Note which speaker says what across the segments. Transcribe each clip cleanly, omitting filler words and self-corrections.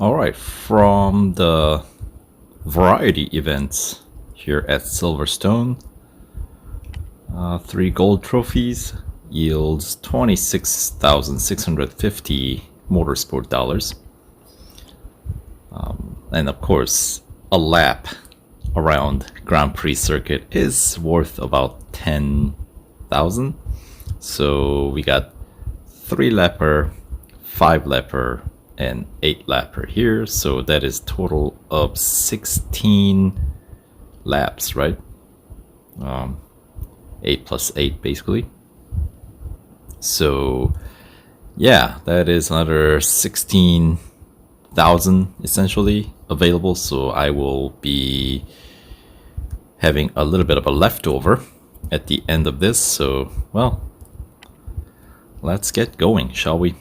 Speaker 1: Alright, from the variety events here at Silverstone, 3 gold trophies yields 26,650 Motorsport dollars. And of course, a lap around Grand Prix circuit is worth about 10,000. So we got 3 lapper, 5 lapper, and 8 lapper here. So that is total of 16 laps, right? 8 plus 8 basically. So yeah, that is another 16,000 essentially available. So I will be having a little bit of a leftover at the end of this. So, well, let's get going, shall we?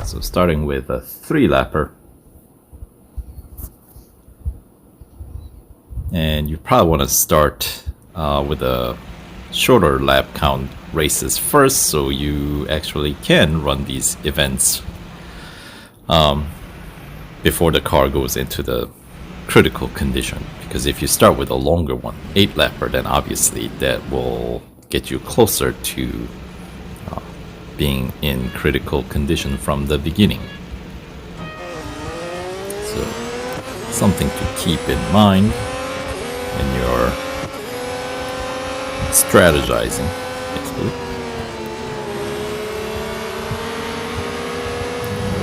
Speaker 1: So starting with a 3-lapper. And you probably want to start with a shorter lap count races first, so you actually can run these events before the car goes into the critical condition. Because if you start with a longer one, 8-lapper, then obviously that will get you closer to being in critical condition from the beginning. So something to keep in mind when you're strategizing, basically.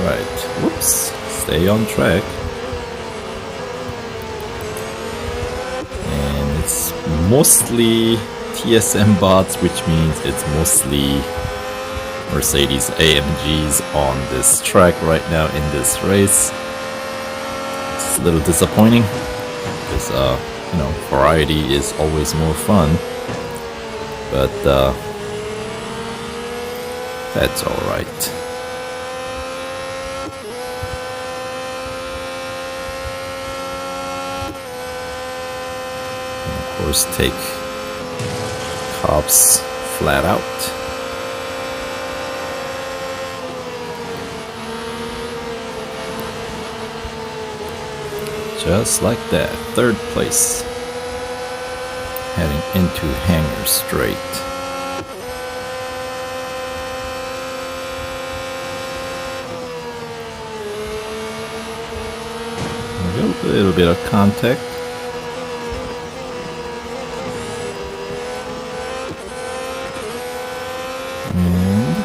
Speaker 1: Alright, whoops, stay on track. And it's mostly TSM bots, which means it's mostly Mercedes-AMGs on this track right now in this race. It's a little disappointing because, you know, variety is always more fun. But that's alright. And of course, take cops flat out. Just like that, 3rd place. Heading into Hangar Straight. There we go, a little bit of contact. And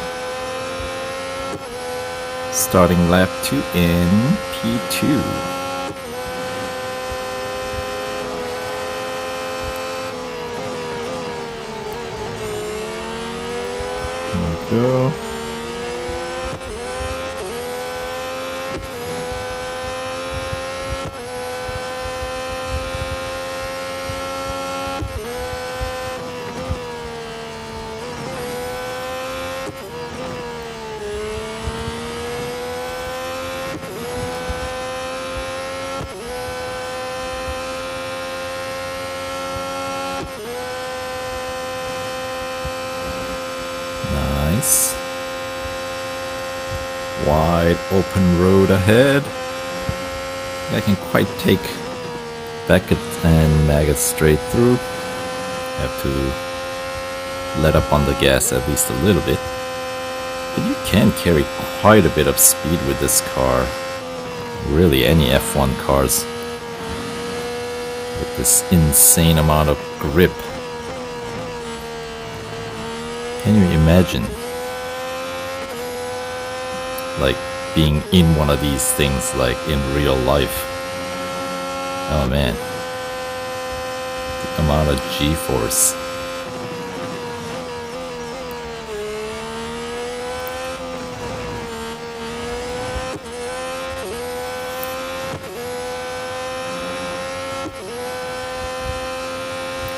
Speaker 1: starting lap 2 in P2. Go. Nice. Wide open road ahead. I can quite take Beckett and Maggot straight through. Have to let up on the gas at least a little bit. But you can carry quite a bit of speed with this car. Really, any F1 cars. With this insane amount of grip. Can you imagine? Like being in one of these things, like in real life. Oh man, the amount of G-force.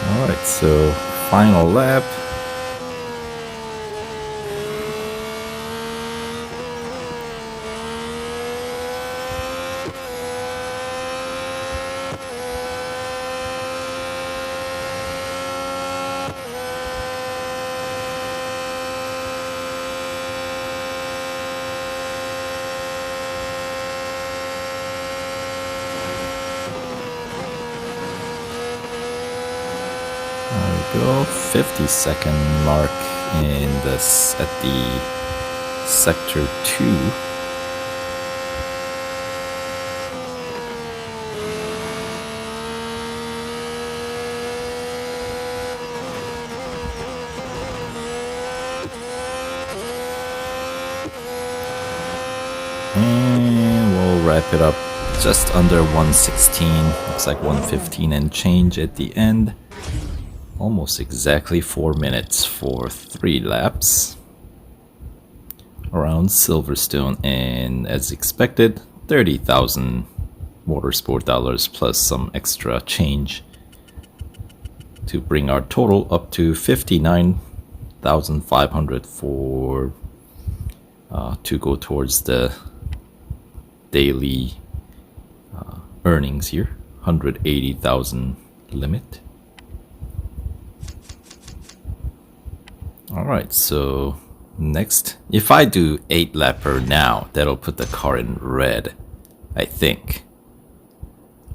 Speaker 1: Alright, so final lap. go. 50-second mark in this at the sector 2. And we'll wrap it up just under 116. Looks like 115 and change at the end. Almost exactly 4 minutes for 3 laps around Silverstone, and as expected, 30,000 Motorsport dollars plus some extra change to bring our total up to 59,500 for to go towards the daily earnings here. 180,000 limit. Alright, so next, if I do 8 lapper now, that'll put the car in red, I think,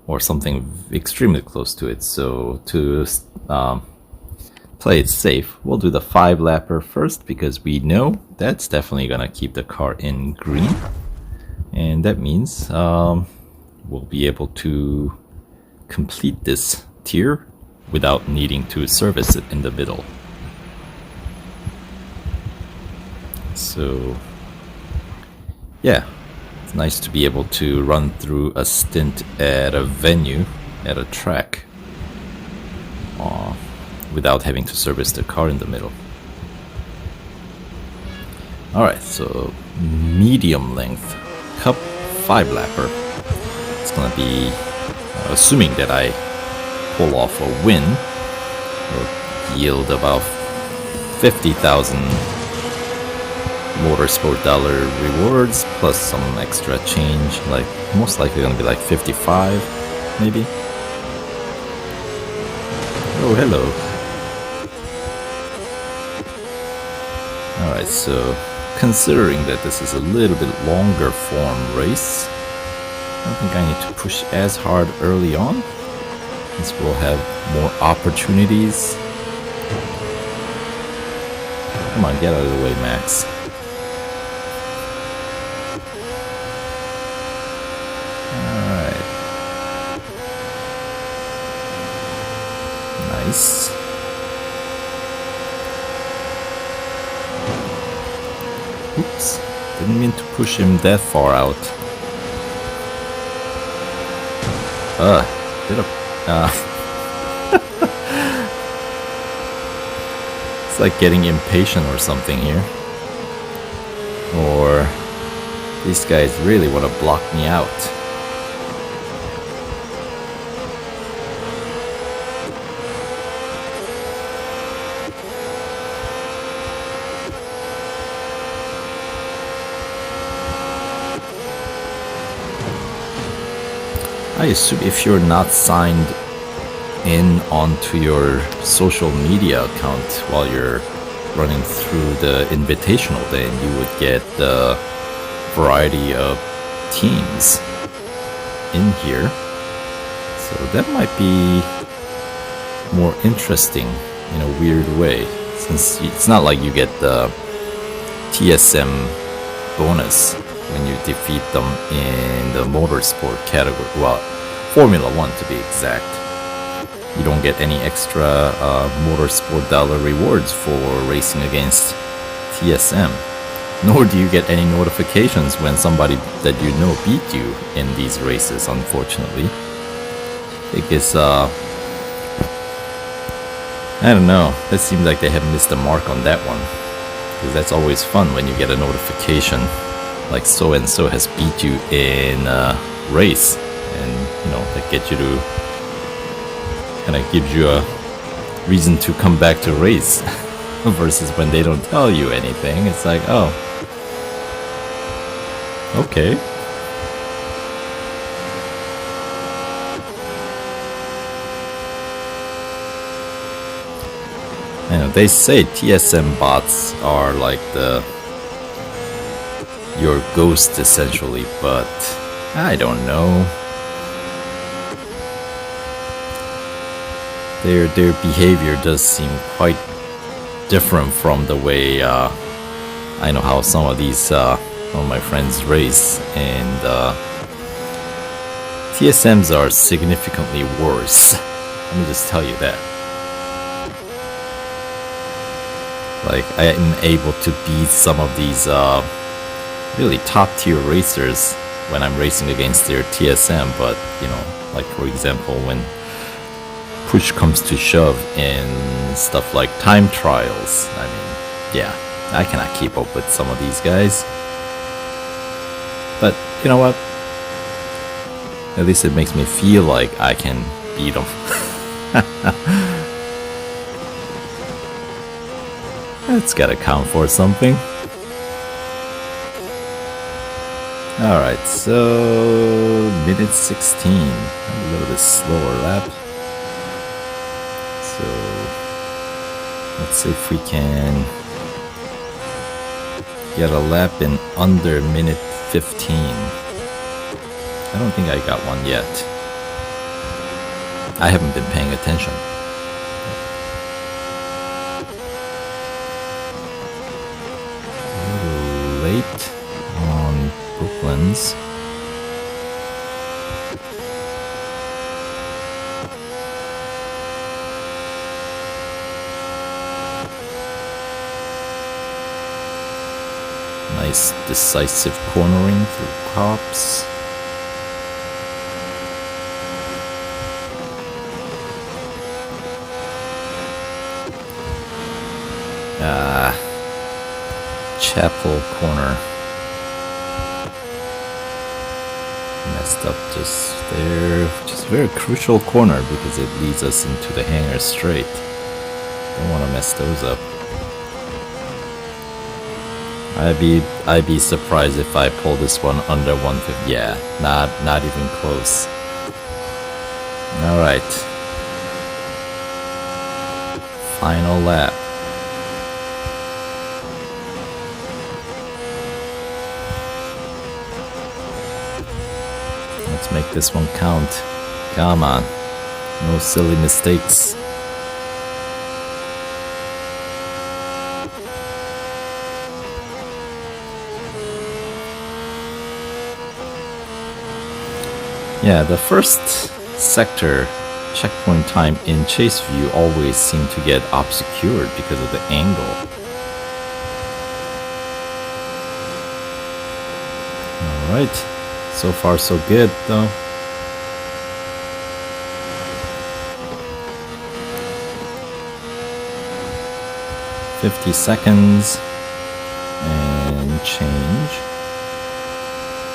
Speaker 1: or something extremely close to it. So to play it safe, we'll do the 5 lapper first, because we know that's definitely gonna keep the car in green, and that means we'll be able to complete this tier without needing to service it in the middle. So yeah, it's nice to be able to run through a stint at a venue, at a track, without having to service the car in the middle. Alright, so medium length Cup 5 lapper. It's gonna be, assuming that I pull off a win, will yield about 50,000 Motorsport dollar rewards plus some extra change, like most likely gonna be like 55 maybe. Oh, hello. Alright, so considering that this is a little bit longer form race, I don't think I need to push as hard early on, since we'll have more opportunities. Come on, get out of the way, Max. Nice. Oops, didn't mean to push him that far out. It's like getting impatient or something here. Or these guys really want to block me out. I assume if you're not signed in onto your social media account while you're running through the Invitational, then you would get the variety of teams in here. So that might be more interesting in a weird way, since it's not like you get the TSM bonus when you defeat them in the Motorsport category. Well, Formula 1 to be exact. You don't get any extra Motorsport dollar rewards for racing against TSM. Nor do you get any notifications when somebody that you know beat you in these races, unfortunately. Because, I don't know, it seems like they have missed the mark on that one. Because that's always fun when you get a notification like so and so has beat you in a race, and you know, that get you to kind of gives you a reason to come back to race. Versus when they don't tell you anything, it's like, oh, okay. I know they say TSM bots are like your ghost essentially, but I don't know. their behavior does seem quite different from the way I know how some of these of my friends race, and TSMs are significantly worse. Let me just tell you that. Like, I am able to beat some of these really top tier racers when I'm racing against their TSM, but you know, like for example, when push comes to shove in stuff like time trials, I mean, yeah, I cannot keep up with some of these guys. But you know what? At least it makes me feel like I can beat them. That's gotta count for something. Alright, so minute 16. A little bit slower lap. So let's see if we can get a lap in under minute 15. I don't think I got one yet. I haven't been paying attention. A little late on Brooklands. Nice decisive cornering through cops. Chapel corner. Messed up just there. Just a very crucial corner because it leads us into the hangar straight. Don't want to mess those up. I'd be surprised if I pull this one under 150. Yeah, not even close. All right. Final lap. Let's make this one count. Come on. No silly mistakes. Yeah, the first sector checkpoint time in chase view always seem to get obscured because of the angle. Alright, so far so good though. $50 seconds and change.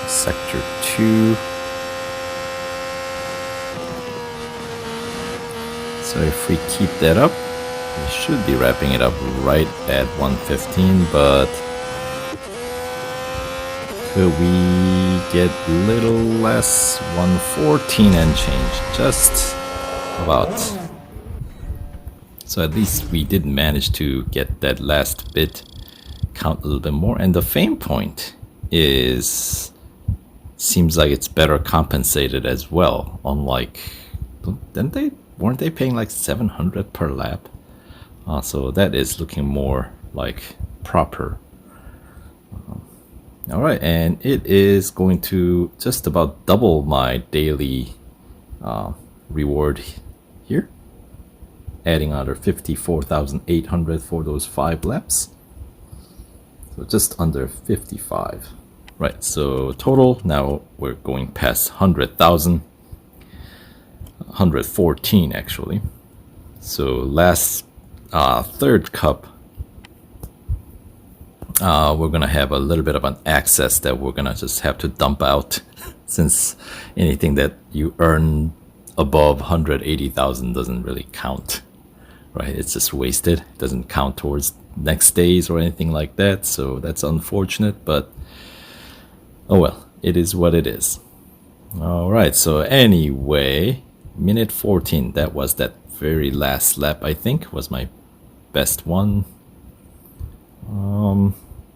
Speaker 1: Sector 2. So if we keep that up, we should be wrapping it up right at 115, but could we get a little less? 114 and change, just about. So at least we did manage to get that last bit count a little bit more, and the fame point seems like it's better compensated as well, unlike, weren't they paying like 700 per lap? So that is looking more like proper. Alright, and it is going to just about double my daily reward here, adding another 54,800 for those 5 laps. So just under 55. Right, so total, now we're going past 100,000. 114 actually. So last third cup, we're gonna have a little bit of an access that we're gonna just have to dump out, since anything that you earn above 180,000 doesn't really count, right? It's just wasted. It doesn't count towards next days or anything like that, so that's unfortunate, but oh well, it is what it is. All right, so anyway, minute 14, that was that very last lap, I think was my best one.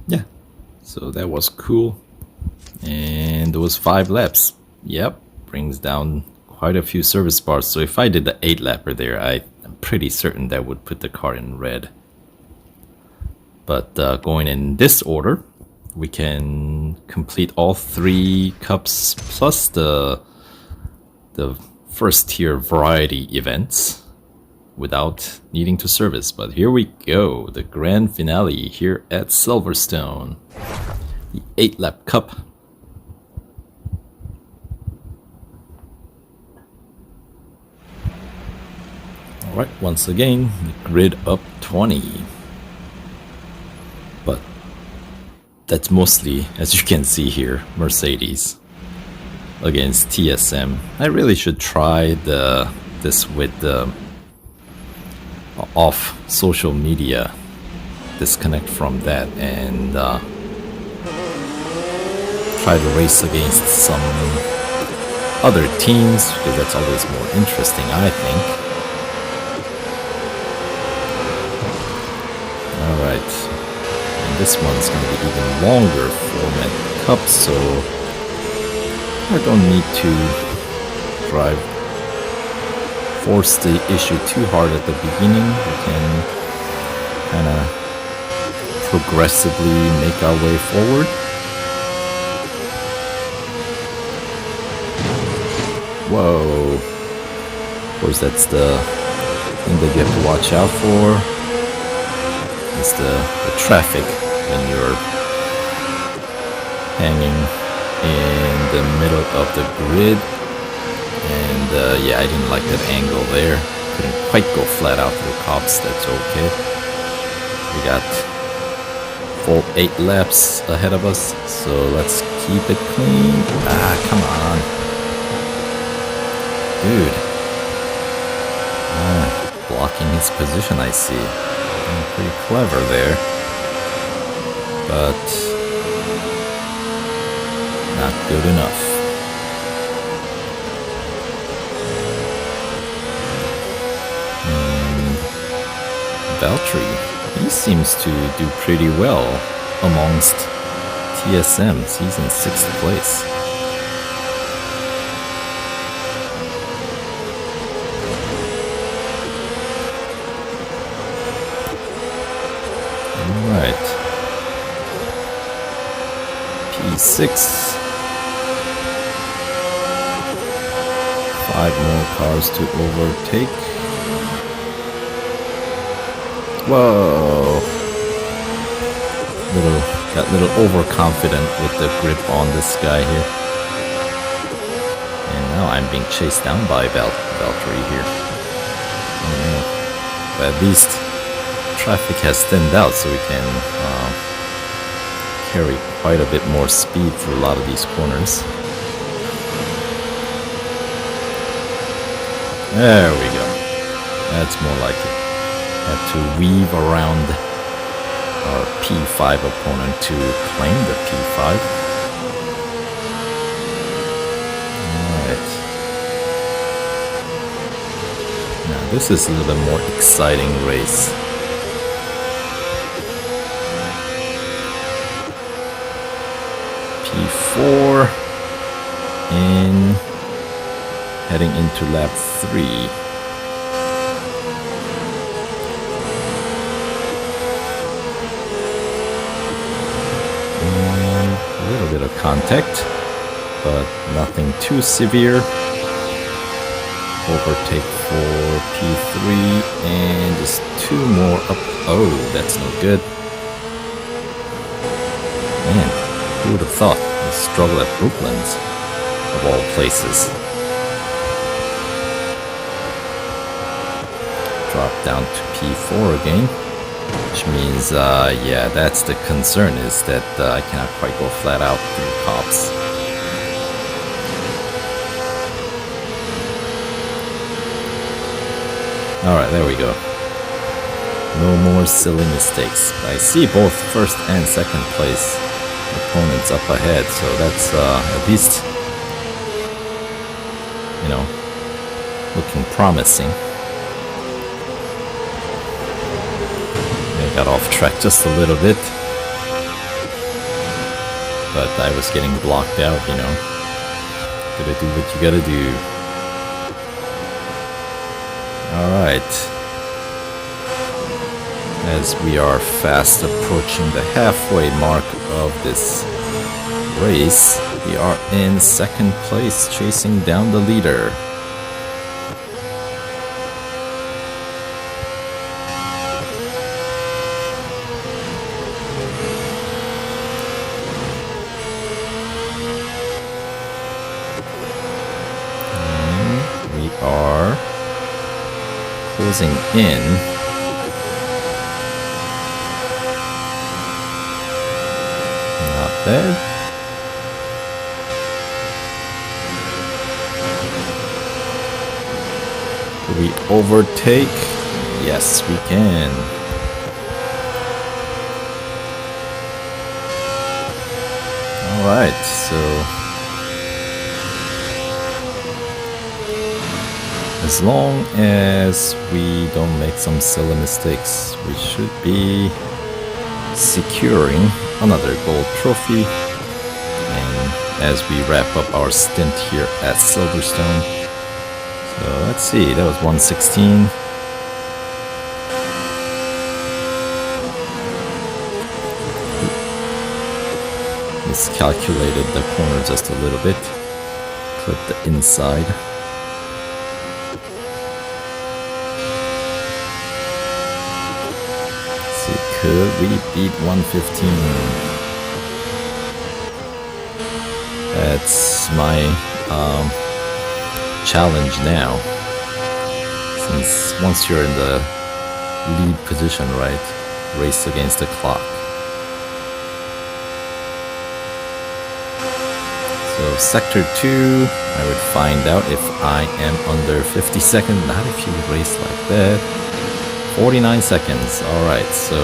Speaker 1: Yeah, so that was cool. And those 5 laps, yep, brings down quite a few service bars. So if I did the 8 lapper there, I pretty certain that would put the car in red. But going in this order, we can complete all 3 cups plus the first tier variety events without needing to service. But here we go, the grand finale here at Silverstone, the 8-lap cup. Alright, once again, the grid up 20. But that's mostly, as you can see here, Mercedes against TSM. I really should try this with the off social media, disconnect from that, and try to race against some other teams, because that's always more interesting, I think. Alright, and this one's going to be even longer format cup, so I don't need to force the issue too hard at the beginning. We can kind of progressively make our way forward. Whoa. Of course, that's the thing that you have to watch out for. It's the traffic when you're hanging in the middle of the grid. And yeah, I didn't like that angle there. Couldn't quite go flat out through cops. That's okay. We got full 8 laps ahead of us, so let's keep it clean. Ah, come on. Dude. Blocking his position, I see. Pretty clever there. But not good enough. Valtteri, he seems to do pretty well amongst TSMs. He's in 6th place. Alright. P6. 5 more cars to overtake. Whoa! Got a little overconfident with the grip on this guy here. And now I'm being chased down by Valtteri here. Oh no. But at least traffic has thinned out, so we can carry quite a bit more speed through a lot of these corners. There we go. That's more like it. Had to weave around our P5 opponent to claim the P5. Alright. Now this is a little bit more exciting race. P4 and heading into lap 3. A little bit of contact, but nothing too severe. Overtake for P3 and just 2 more up. Oh, that's no good. Man, who would have thought the struggle at Brooklands, of all places. Drop down to P4 again. Which means, yeah, that's the concern, is that I cannot quite go flat out through cops. Alright, there we go. No more silly mistakes. I see both first and second place opponents up ahead, so that's at least, you know, looking promising. I got off track just a little bit, but I was getting blocked out, you know. Gotta do what you gotta do. Alright, as we are fast approaching the halfway mark of this race. We are in second place, chasing down the leader. And we are closing in. Not bad. Do we overtake? Yes, we can. Alright, so as long as we don't make some silly mistakes, we should be securing another gold trophy. And as we wrap up our stint here at Silverstone. So let's see, that was 116. Miscalculated the corner just a little bit. Clip the inside. Let's see, could we beat 115? That's my challenge now, since once you're in the lead position, right, race against the clock. So sector 2, I would find out if I am under 50 seconds. Not if you race like that. 49 seconds. Alright, so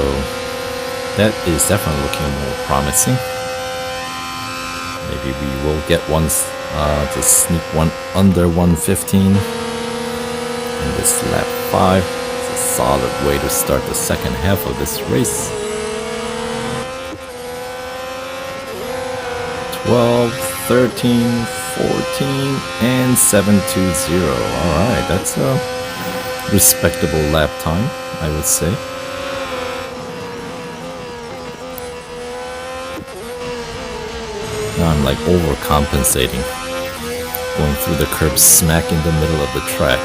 Speaker 1: that is definitely looking more promising. Maybe we will get one to sneak one under 115 in this lap 5. It's a solid way to start the second half of this race. 12, 13, 14, and 720. Alright, that's a respectable lap time, I would say. Now I'm like overcompensating, going through the curb smack in the middle of the track.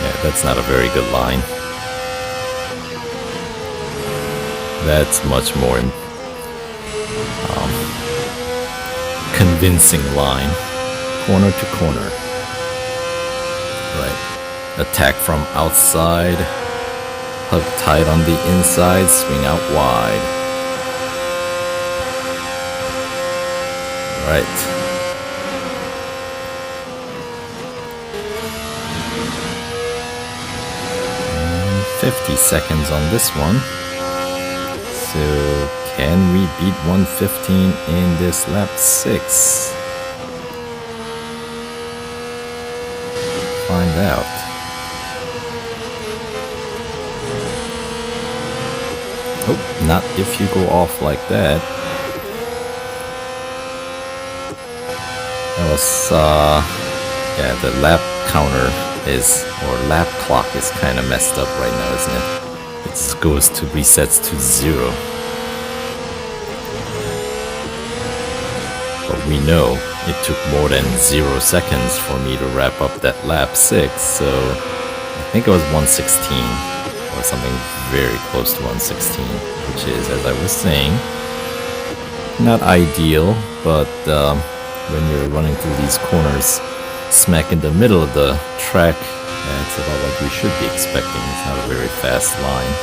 Speaker 1: Yeah, that's not a very good line. That's much more convincing line. Corner to corner. Right. Attack from outside. Hug tight on the inside. Swing out wide. Right. And 50 seconds on this one. So can we beat 115 in this lap 6? Find out. Oh, not if you go off like that. That was, yeah, the lap counter is, or lap clock is kind of messed up right now, isn't it? It goes to resets to 0. But we know it took more than 0 seconds for me to wrap up that lap 6, so I think it was 116, or something very close to 116, which is, as I was saying, not ideal, but when you're running through these corners smack in the middle of the track, that's about what we should be expecting. It's not a very fast line.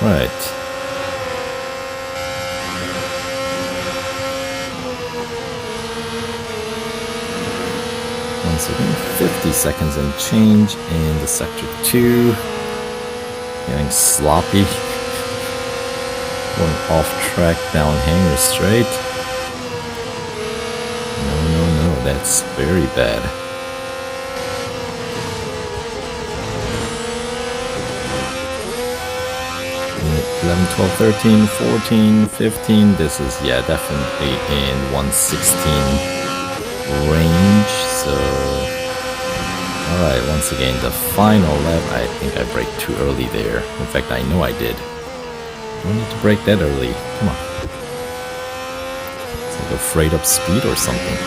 Speaker 1: Right. Once again, 50 seconds and change in the sector 2. Getting sloppy. Going off track down hanger straight. No, that's very bad. 11, 12, 13, 14, 15. This is, yeah, definitely in 116 range. So Alright, once again, the final lap. I think I braked too early there. In fact, I know I did. Don't need to brake that early. Come on. It's like afraid of speed or something.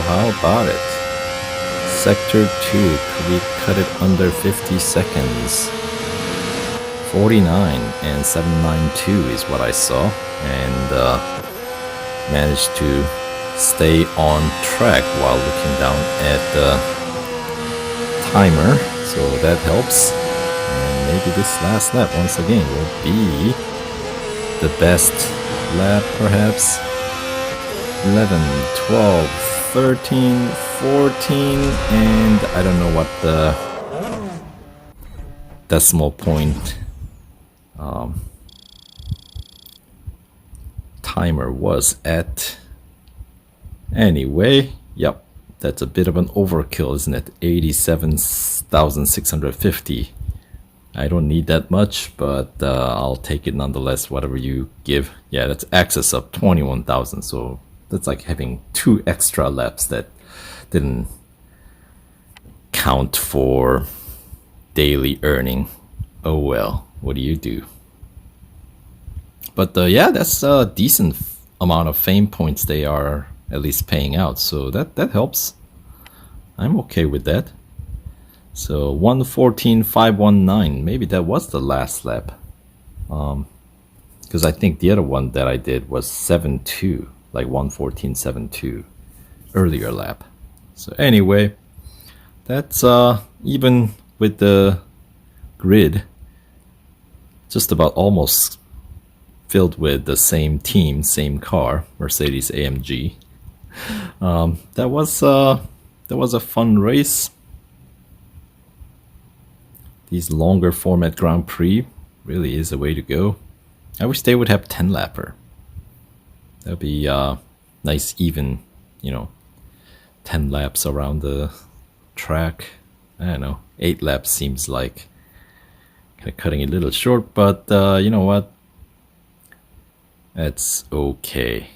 Speaker 1: How about it? Sector 2, could we cut it under 50 seconds? 49 and 792 is what I saw, and managed to stay on track while looking down at the timer, so that helps. And maybe this last lap once again will be the best lap, perhaps. 11, 12, 13, 14, and I don't know what the decimal point timer was at. Anyway, yep, that's a bit of an overkill, isn't it? 87,650. I don't need that much, but I'll take it nonetheless, whatever you give. Yeah, that's excess of 21,000, so that's like having 2 extra laps that didn't count for daily earning. Oh well, what do you do? But yeah, that's a decent amount of fame points they are at least paying out, so that helps. I'm okay with that. So 114,519, maybe that was the last lap. Because I think the other one that I did was 7.2. Like 114.72 earlier lap. So anyway, that's even with the grid just about almost filled with the same team, same car, Mercedes-AMG. That was a fun race. These longer format Grand Prix really is the way to go. I wish they would have 10-lapper. That'd be nice, even, 10 laps around the track. I don't know, 8 laps seems like kind of cutting it a little short, but you know what? That's okay.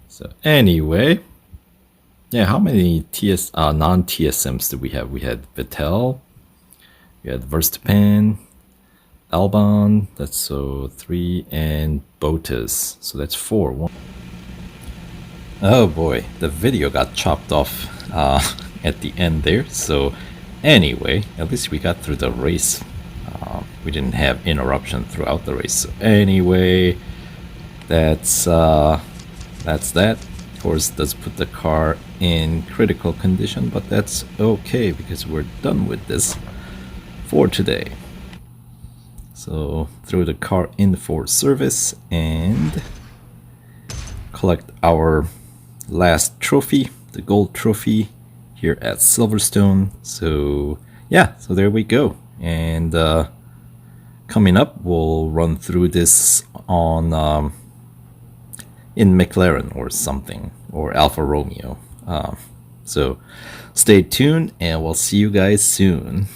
Speaker 1: So anyway, yeah, how many non-TSMs do we have? We had Vettel, we had Verstappen, Albon, that's so 3, and Bottas, so that's 4. Oh boy, the video got chopped off at the end there. So anyway, at least we got through the race. We didn't have interruption throughout the race. So anyway, that's that. Of course, does put the car in critical condition, but that's okay because we're done with this for today. So throw the car in for service and collect our last trophy, the gold trophy here at Silverstone. So yeah, so there we go. And coming up, we'll run through this on in McLaren or something, or Alfa Romeo. So stay tuned and we'll see you guys soon.